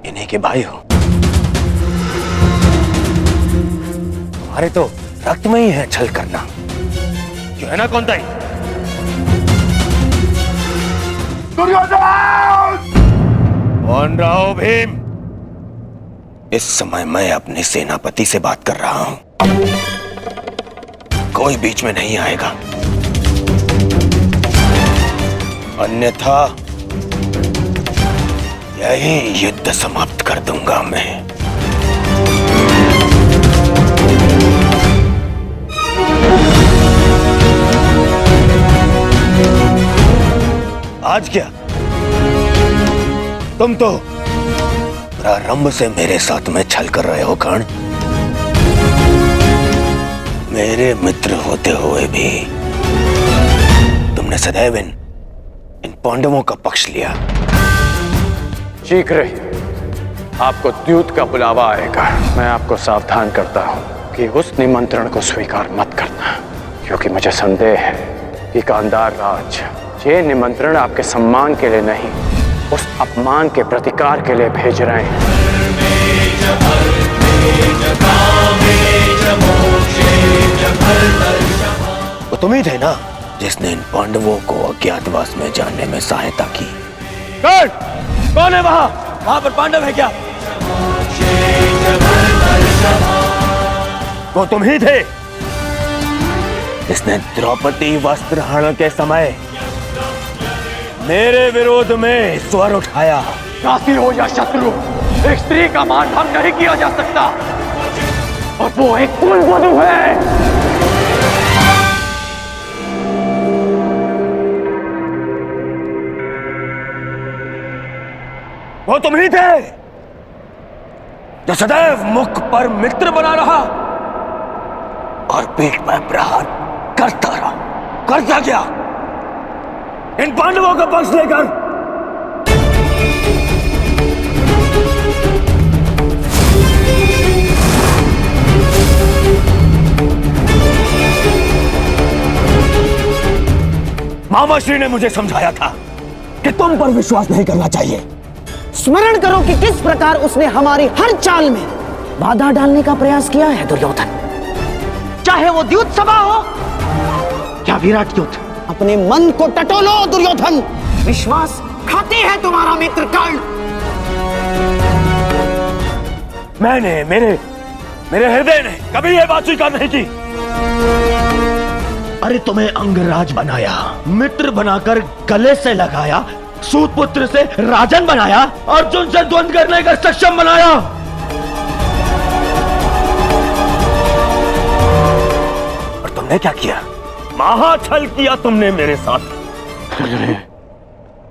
इन्हीं के भाई हो। तुम्हारे तो रक्त में ही है छल करना, जो है ना कौनते? कौन रहा हो भीम? इस समय मैं अपने सेनापति से बात कर रहा हूं, कोई बीच में नहीं आएगा, अन्यथा यही युद्ध समाप्त कर दूंगा मैं। आज क्या तुम तो प्रारंभ से मेरे साथ में छल कर रहे हो कर्ण। मेरे मित्र होते हुए भी तुमने सदैव इन पांडवों का पक्ष लिया। शीघ्र ही आपको द्यूत का बुलावा आएगा। मैं आपको सावधान करता हूं कि उस निमंत्रण को स्वीकार मत करना, क्योंकि मुझे संदेह है कि गांधार राज ये निमंत्रण आपके सम्मान के लिए नहीं, उस अपमान के प्रतिकार के लिए भेज रहे हैं। वो तुम ही थे ना जिसने इन पांडवों को अज्ञातवास में जाने में सहायता की। कौन है वहां? वहां पर पांडव है क्या? वो तुम ही थे जिसने द्रौपदी वस्त्रहरण के समय मेरे विरोध में स्वर उठाया। काशी हो या शत्रु, एक स्त्री का मान भंग नहीं किया जा सकता, और वो एक कुलवधू है। वो तुम ही थे जो सदैव मुख पर मित्र बना रहा और पीठ पर प्रहार करता रहा, करता गया। इन पांडवों का पक्ष लेकर। मामाश्री ने मुझे समझाया था कि तुम पर विश्वास नहीं करना चाहिए। स्मरण करो कि किस प्रकार उसने हमारी हर चाल में बाधा डालने का प्रयास किया है दुर्योधन। चाहे वो द्यूत सभा हो या विराट युद्ध। अपने मन को टटोलो दुर्योधन। विश्वास खाते हैं तुम्हारा मित्र कर्ण। मैंने मेरे हृदय ने कभी यह बात स्वीकार नहीं की। अरे तुम्हें अंगराज बनाया, मित्र बनाकर गले से लगाया, सूत पुत्र से राजन बनाया, अर्जुन से द्वंद्व करने का सक्षम बनाया। और तुमने क्या किया? महाछल किया तुमने मेरे साथ।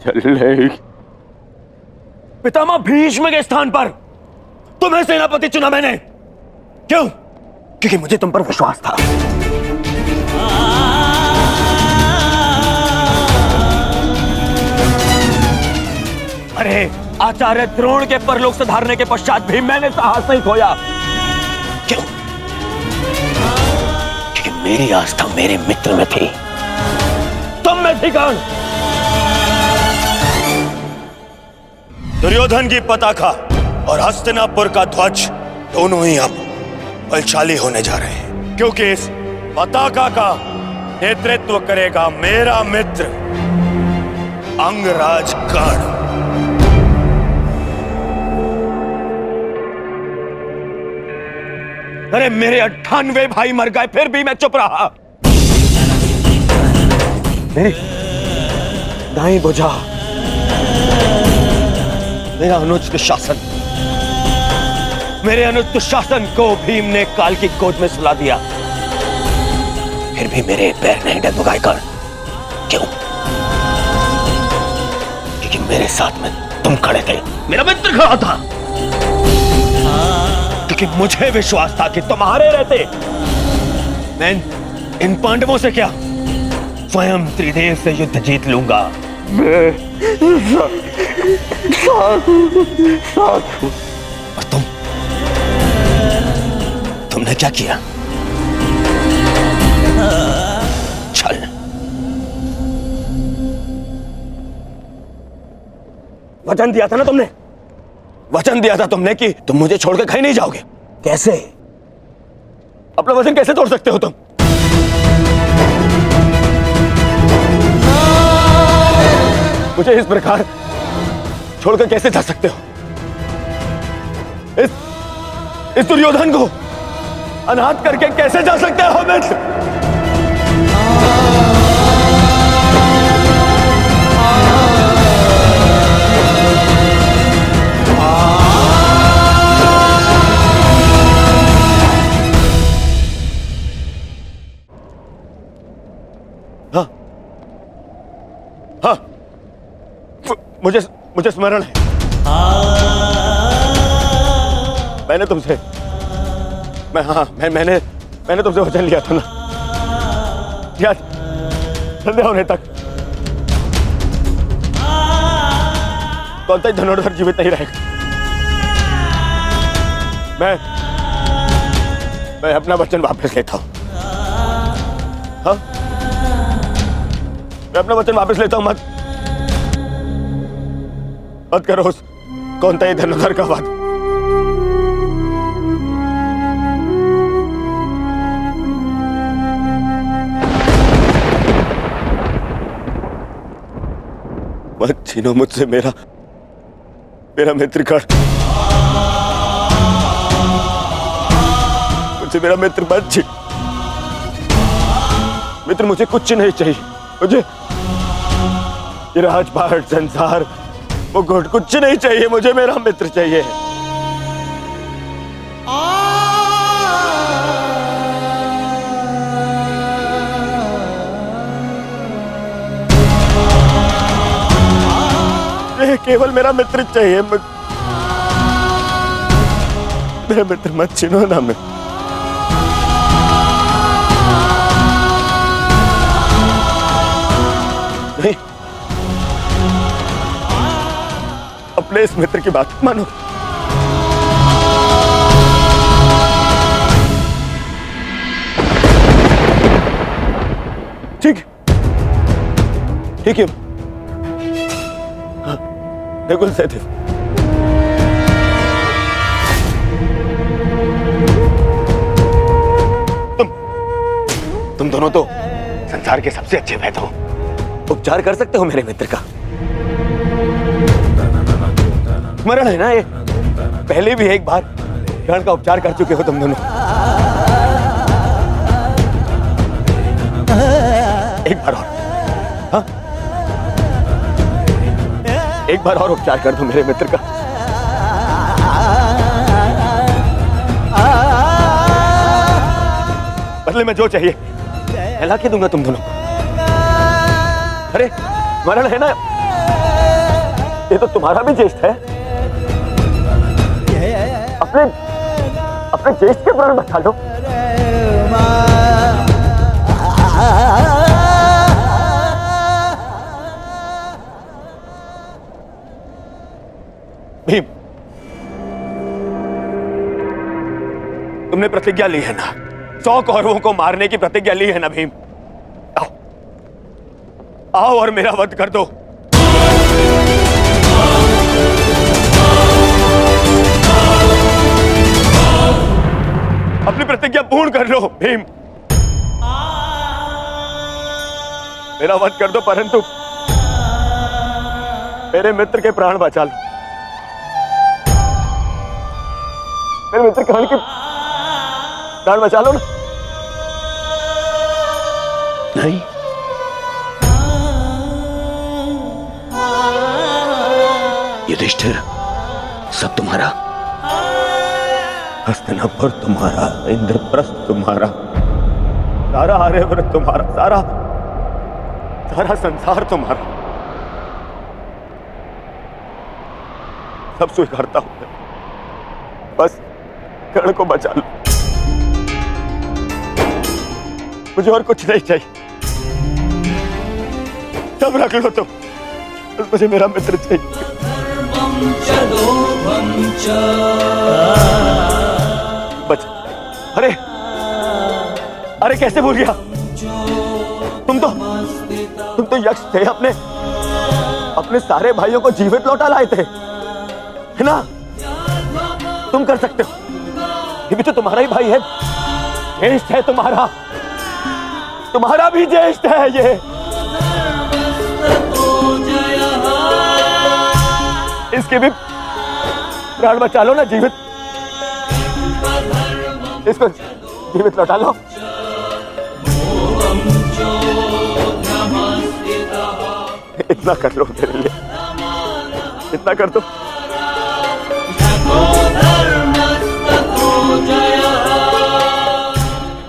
चल पितामह भीष्म के स्थान पर तुम्हें सेनापति चुना मैंने। क्यों? क्योंकि मुझे तुम पर विश्वास था। अरे आचार्य द्रोण के परलोक सुधारने के पश्चात भी मैंने साहस नहीं खोया। क्यों? क्योंकि मेरी आस्था मेरे मित्र में थी, तुम में थी कौन? दुर्योधन की पताका और हस्तिनापुर का ध्वज दोनों ही अब बलशाली होने जा रहे हैं, क्योंकि इस पताका का नेतृत्व करेगा मेरा मित्र अंगराज कर्ण। अरे मेरे 98 भाई मर गए, फिर भी मैं चुप रहा। मेरी दाई बुझा मेरा अनुचित शासन, मेरे अनुचित शासन को भीम ने काल की गोद में सुला दिया। फिर भी मेरे पैर नहीं डगमगाए कर्ण। क्यों? क्योंकि मेरे साथ में तुम खड़े थे, मेरा मित्र खड़ा था। क्योंकि मुझे विश्वास था कि तुम्हारे रहते मैं इन पांडवों से क्या स्वयं त्रिदेव से युद्ध जीत लूंगा। और तुमने क्या किया? छल। वचन दिया था ना तुमने, वचन दिया था तुमने कि तुम मुझे छोड़कर कहीं नहीं जाओगे। कैसे? अपना वचन कैसे तोड़ सकते हो तुम? मुझे इस प्रकार छोड़कर कैसे जा सकते हो? इस दुर्योधन को अनाथ करके कैसे जा सकते हो मित्र? हाँ, मुझे स्मरण है। मैंने तुमसे वचन लिया था ना, याद? संध्या होने तक कौन सा धनुर्धर जीवित नहीं रहेगा। मैं अपना वचन वापस लेता हूं। हाँ, मैं अपना वचन वापस लेता हूं। मत करो उस कौन था धनुर्धर का वाद। मत छीनो मुझसे मेरा मित्र कर्ण। मुझसे मेरा मित्र मत छीन। मित्र मुझे कुछ नहीं चाहिए। मुझे ये राजपाट, संसार, वो कुछ नहीं चाहिए। मुझे मेरा मित्र चाहिए। केवल मेरा मित्र चाहिए। मेरा मित्र मत छीनो ना। मैं नहीं, अपने इस मित्र की बात मानो। ठीक है, हाँ, बिल्कुल सहदेव। तुम दोनों तो संसार के सबसे अच्छे वैद्य हो, उपचार कर सकते हो मेरे मित्र का। स्मरण है ना ये, पहले भी एक बार ग्रहण का उपचार कर चुके हो तुम दोनों। एक बार और, हाँ? एक बार और उपचार कर दो मेरे मित्र का। बदले में जो चाहिए मैं ला के दूंगा तुम दोनों को। अरे स्मरण है ना, ये तो तुम्हारा भी ज्येष्ठ है। अपने ज्येष्ठ के प्राण बचा लो। भीम, तुमने प्रतिज्ञा ली है ना, 100 कौरवों को मारने की प्रतिज्ञा ली है ना भीम? आओ, आओ और मेरा वध कर दो। अपनी प्रतिज्ञा पूर्ण कर लो भीम। मेरा वध कर दो, परंतु मेरे मित्र के प्राण बचा लो। मेरे मित्र कर्ण के प्राण बचा लो ना। नहीं, युधिष्ठिर, सब तुम्हारा, हस्तिनापुर तुम्हारा, इंद्रप्रस्थ तुम्हारा, सारा आर्यव्रत तुम्हारा, सारा संसार तुम्हारा। सब स्वीकारता हूं, बस कर्ण को बचा लो। मुझे और कुछ नहीं चाहिए, सब रख लो तुम, बस मुझे मेरा मित्र चाहिए। बच, अरे अरे कैसे भूल गया? तुम तो यक्ष थे, अपने सारे भाइयों को जीवित लौटा लाए थे, है ना? तुम कर सकते हो, ये भी तो तुम्हारा ही भाई है, ज्येष्ठ है तुम्हारा भी ज्येष्ठ है ये। इसके भी प्राण बचा लो ना, जीवित, इसको जीवित लौटा लो। इतना कर लो मेरे लिए, इतना कर दो।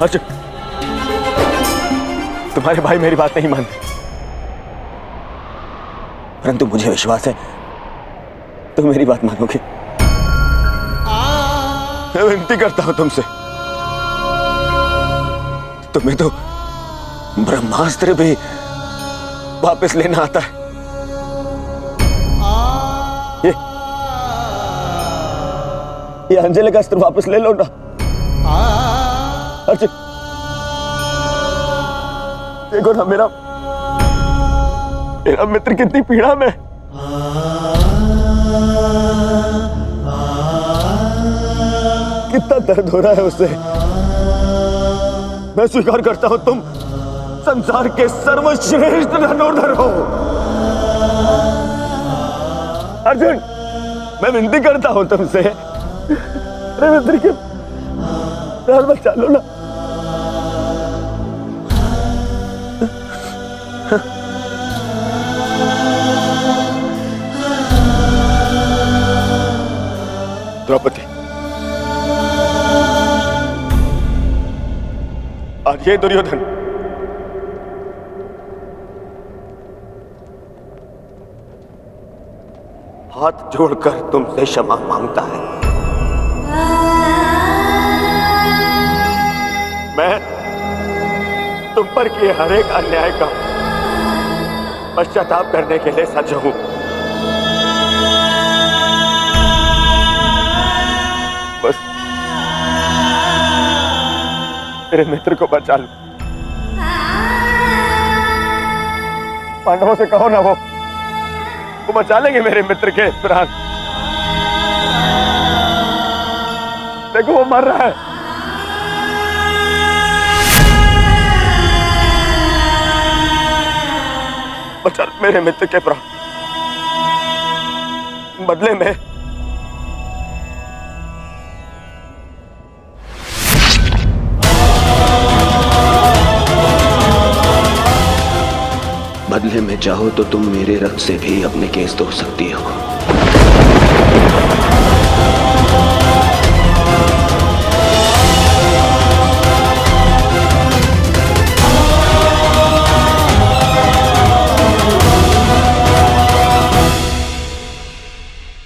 अर्जुन, तुम्हारे भाई मेरी बात नहीं मानते, परंतु मुझे विश्वास है तुम मेरी बात मानोगे। मैं विनती करता हूं तुमसे, तुम्हें तो ब्रह्मास्त्र भी वापस लेना आता है। ये अंजलि का अस्त्र वापस ले लो ना अर्जुन। देखो ना मेरा मित्र कितनी पीड़ा में। कितना दर्द हो रहा है उसे। मैं स्वीकार करता हूं तुम संसार के सर्वश्रेष्ठ धनुर्धर हो अर्जुन। मैं विनती करता हूं तुमसे, अरे मित्र के प्राण बचा लो ना। द्रौपदी, आज ये दुर्योधन हाथ जोड़कर तुमसे क्षमा मांगता है। मैं तुम पर किए हर एक अन्याय का पश्चाताप करने के लिए सज्ज हूं। बस मेरे मित्र को बचा लो। पांडवों से कहो ना, वो बचा लेंगे मेरे मित्र के प्राण। देखो वो मर रहा है। बचा मेरे मित्र के प्राण, बदले में चाहो तो तुम मेरे रथ से भी अपने केस धो सकती हो।